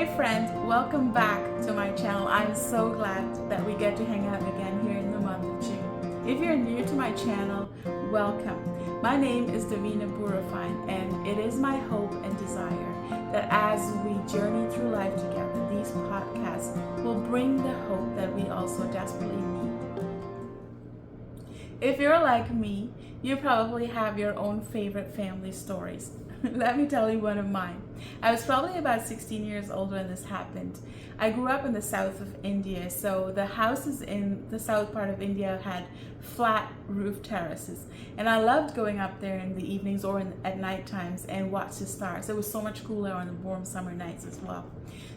Hey friend, welcome back to my channel. I'm so glad that we get to hang out again here in the month of June. If you're new to my channel, welcome. My name is Davina Burafine, and it is my hope and desire that as we journey through life together, these podcasts will bring the hope that we also desperately need. If you're like me, you probably have your own favorite family stories. Let me tell you one of mine. I was probably about 16 years old when this happened. I grew up in the south of India, so the houses in the south part of India had flat roof terraces. And I loved going up there in the evenings or at night times and watch the stars. It was so much cooler on the warm summer nights as well.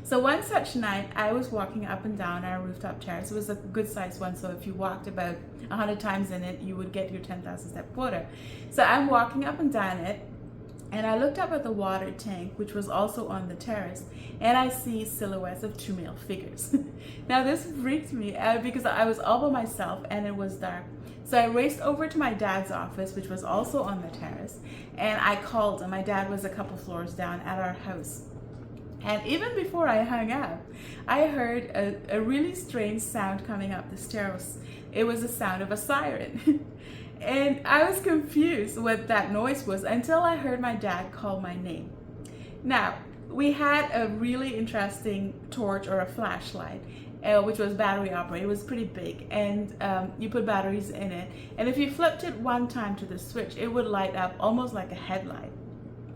So one such night, I was walking up and down our rooftop terrace. It was a good sized one, so if you walked about 100 times in it, you would get your 10,000 step quota. So I'm walking up and down it, and I looked up at the water tank, which was also on the terrace, and I see silhouettes of two male figures. Now this freaked me out because I was all by myself and it was dark. So I raced over to my dad's office, which was also on the terrace, and I called him. My dad was a couple floors down at our house. And even before I hung up, I heard a really strange sound coming up the stairs. It was the sound of a siren. And I was confused what that noise was until I heard my dad call my name. Now, we had a really interesting torch or a flashlight, which was battery operated. It was pretty big, and you put batteries in it. And if you flipped it one time to the switch, it would light up almost like a headlight.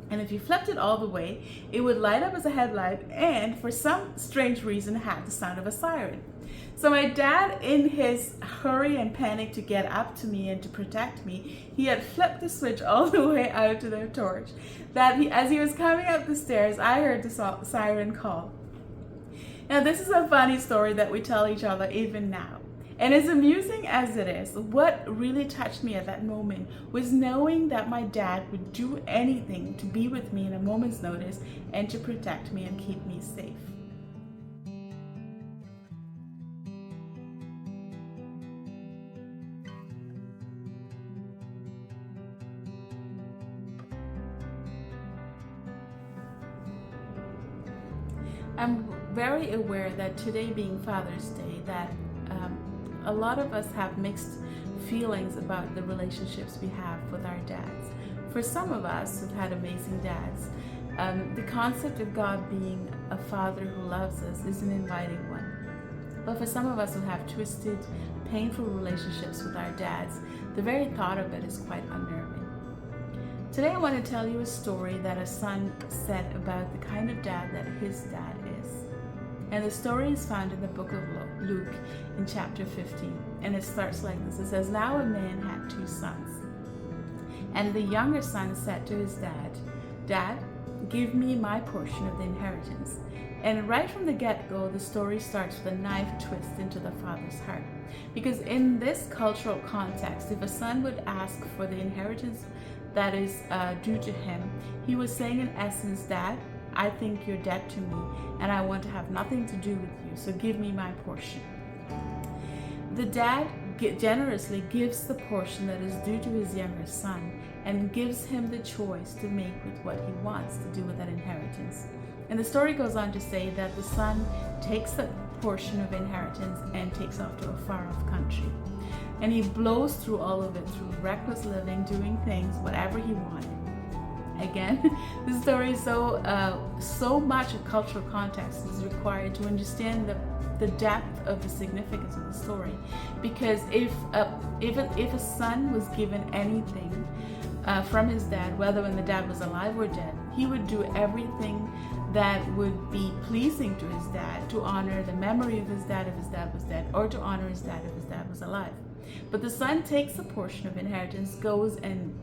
And if you flipped it all the way, it would light up as a headlight and for some strange reason had the sound of a siren. So my dad, in his hurry and panic to get up to me and to protect me, he had flipped the switch all the way out to the torch. As he was coming up the stairs, I heard the siren call. Now this is a funny story that we tell each other even now. And as amusing as it is, what really touched me at that moment was knowing that my dad would do anything to be with me in a moment's notice and to protect me and keep me safe. I'm very aware that today being Father's Day, that a lot of us have mixed feelings about the relationships we have with our dads. For some of us who've had amazing dads, the concept of God being a father who loves us is an inviting one. But for some of us who have twisted, painful relationships with our dads, the very thought of it is quite unnerving. Today I want to tell you a story that a son said about the kind of dad that his dad is. And the story is found in the book of Luke in chapter 15. And it starts like this. It says, "Now a man had two sons. And the younger son said to his dad, 'Dad, give me my portion of the inheritance.'" And right from the get-go, the story starts with a knife twist into the father's heart. Because in this cultural context, if a son would ask for the inheritance that is due to him, he was saying in essence, "Dad, I think you're dead to me and I want to have nothing to do with you, so give me my portion." The dad generously gives the portion that is due to his younger son and gives him the choice to make with what he wants to do with that inheritance. And the story goes on to say that the son takes that portion of inheritance and takes off to a far-off country. And he blows through all of it through reckless living, doing things, whatever he wanted. Again, this story is so much a cultural context is required to understand the depth of the significance of the story. Because if a son was given anything from his dad, whether when the dad was alive or dead, he would do everything that would be pleasing to his dad, to honor the memory of his dad if his dad was dead, or to honor his dad if his dad was alive. But the son takes a portion of inheritance, goes and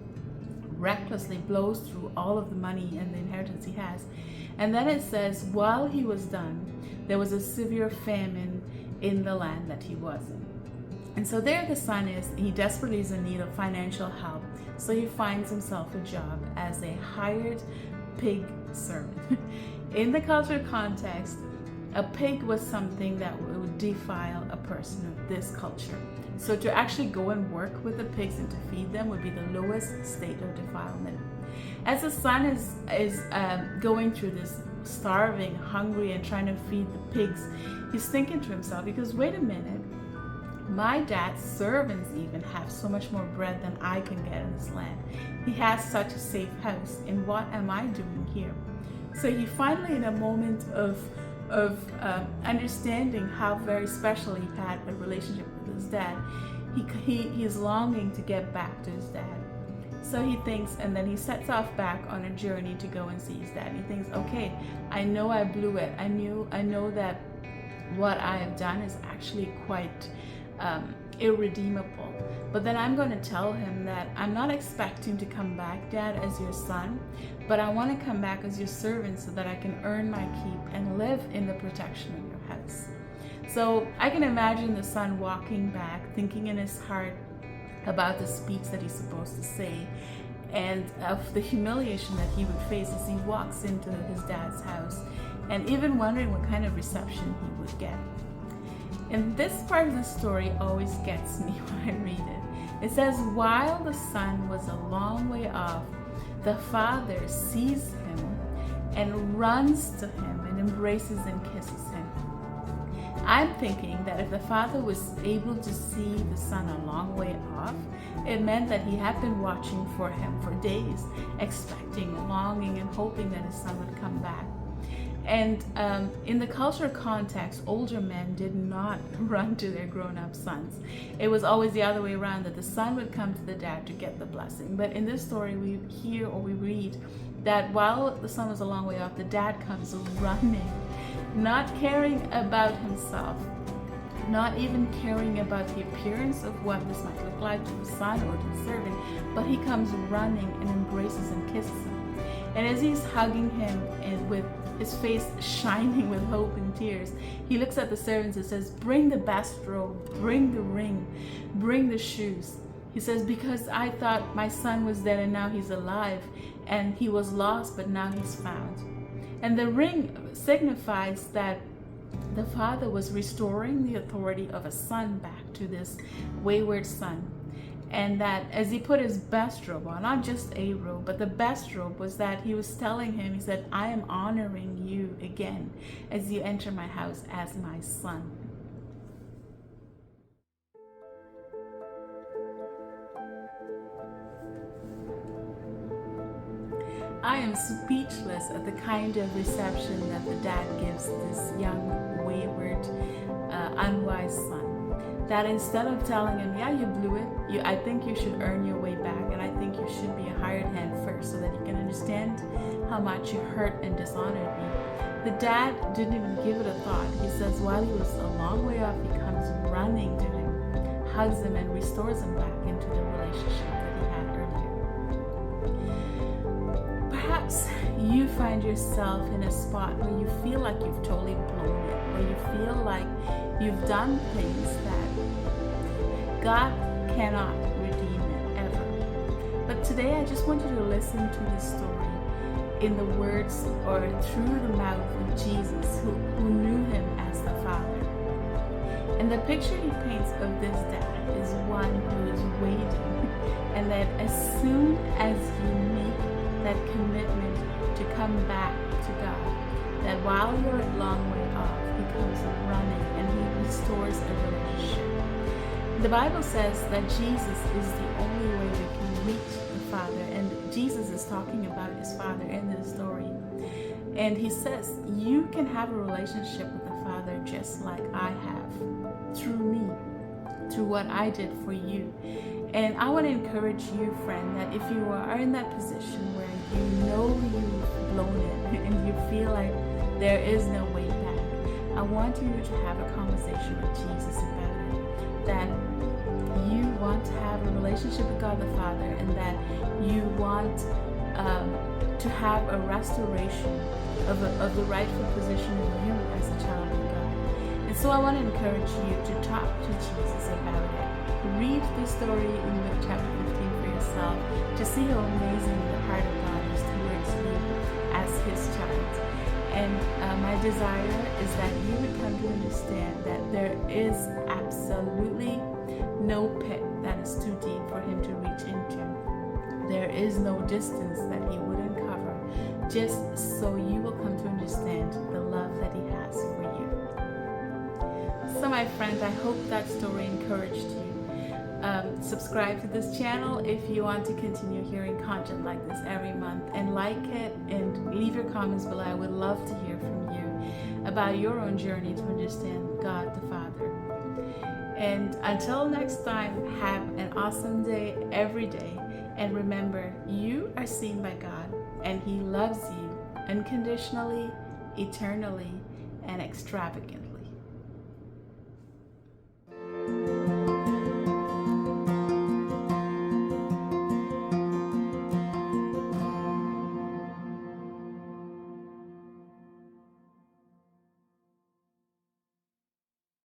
recklessly blows through all of the money and the inheritance he has. And then it says, while he was done, there was a severe famine in the land that he was in. And so there the son is, he desperately is in need of financial help. So he finds himself a job as a hired pig servant. In the cultural context, a pig was something that would defile a person of this culture. So to actually go and work with the pigs and to feed them would be the lowest state of defilement. As the son is going through this starving, hungry, and trying to feed the pigs, he's thinking to himself, because wait a minute, my dad's servants even have so much more bread than I can get in this land. He has such a safe house, and what am I doing here? So he finally, in a moment of understanding how very special he had a relationship with his dad, he's longing to get back to his dad. So he thinks, and then he sets off back on a journey to go and see his dad. He thinks, okay, I know I blew it. I know that what I have done is actually quite irredeemable. But then I'm going to tell him that I'm not expecting to come back, Dad, as your son, but I want to come back as your servant so that I can earn my keep and live in the protection of your house. So I can imagine the son walking back, thinking in his heart about the speech that he's supposed to say and of the humiliation that he would face as he walks into his dad's house, and even wondering what kind of reception he would get. And this part of the story always gets me when I read it. It says, while the son was a long way off, the father sees him and runs to him and embraces and kisses him. I'm thinking that if the father was able to see the son a long way off, it meant that he had been watching for him for days, expecting, longing, and hoping that his son would come back. And in the cultural context, older men did not run to their grown-up sons. It was always the other way around, that the son would come to the dad to get the blessing. But in this story, we hear or we read that while the son was a long way off, the dad comes running, not caring about himself, not even caring about the appearance of what this might look like to the son or to the servant, but he comes running and embraces and kisses him. And as he's hugging him and with his face shining with hope and tears, he looks at the servants and says, bring the best robe, bring the ring, bring the shoes. He says, because I thought my son was dead and now he's alive, and he was lost but now he's found. And the ring signifies that the father was restoring the authority of a son back to this wayward son. And that as he put his best robe on, not just a robe, but the best robe, was that he was telling him, he said, I am honoring you again as you enter my house as my son. I am speechless at the kind of reception that the dad gives this young, wayward, unwise son. That instead of telling him, yeah, you blew it, I think you should earn your way back, and I think you should be a hired hand first so that you can understand how much you hurt and dishonored me, the dad didn't even give it a thought. He says while he was a long way off, he comes running to him, hugs him, and restores him back into the relationship that he had earlier. Perhaps you find yourself in a spot where you feel like you've totally blown it, where you feel like you've done things that God cannot redeem it ever. But today I just want you to listen to this story in the words or through the mouth of Jesus, who knew him as the Father. And the picture he paints of this dad is one who is waiting, and that as soon as you make that commitment to come back to God, that while you're a long way off, he comes running and he restores a relationship. The Bible says that Jesus is the only way we can reach the Father, and Jesus is talking about his Father in this story. And he says, you can have a relationship with the Father just like I have, through me, through what I did for you. And I want to encourage you, friend, that if you are in that position where you know you've blown it and you feel like there is no way back, I want you to have a conversation with Jesus about it. That you want to have a relationship with God the Father, and that you want to have a restoration of the rightful position of you as a child of God. And so I want to encourage you to talk to Jesus about it. Read the story in Luke chapter 15 for yourself to see how amazing the heart of God is towards you as his child. And my desire is that you would come to understand that there is absolutely no pit that is too deep for him to reach into. There is no distance that he wouldn't cover just so you will come to understand the love that He has for you. So my friends, I hope that story encouraged you. Subscribe to this channel if you want to continue hearing content like this every month, and like it and leave your comments below. I would love to hear from you about your own journey to understand God the Father. And until next time, have an awesome day every day. And remember, you are seen by God, and He loves you unconditionally, eternally, and extravagantly.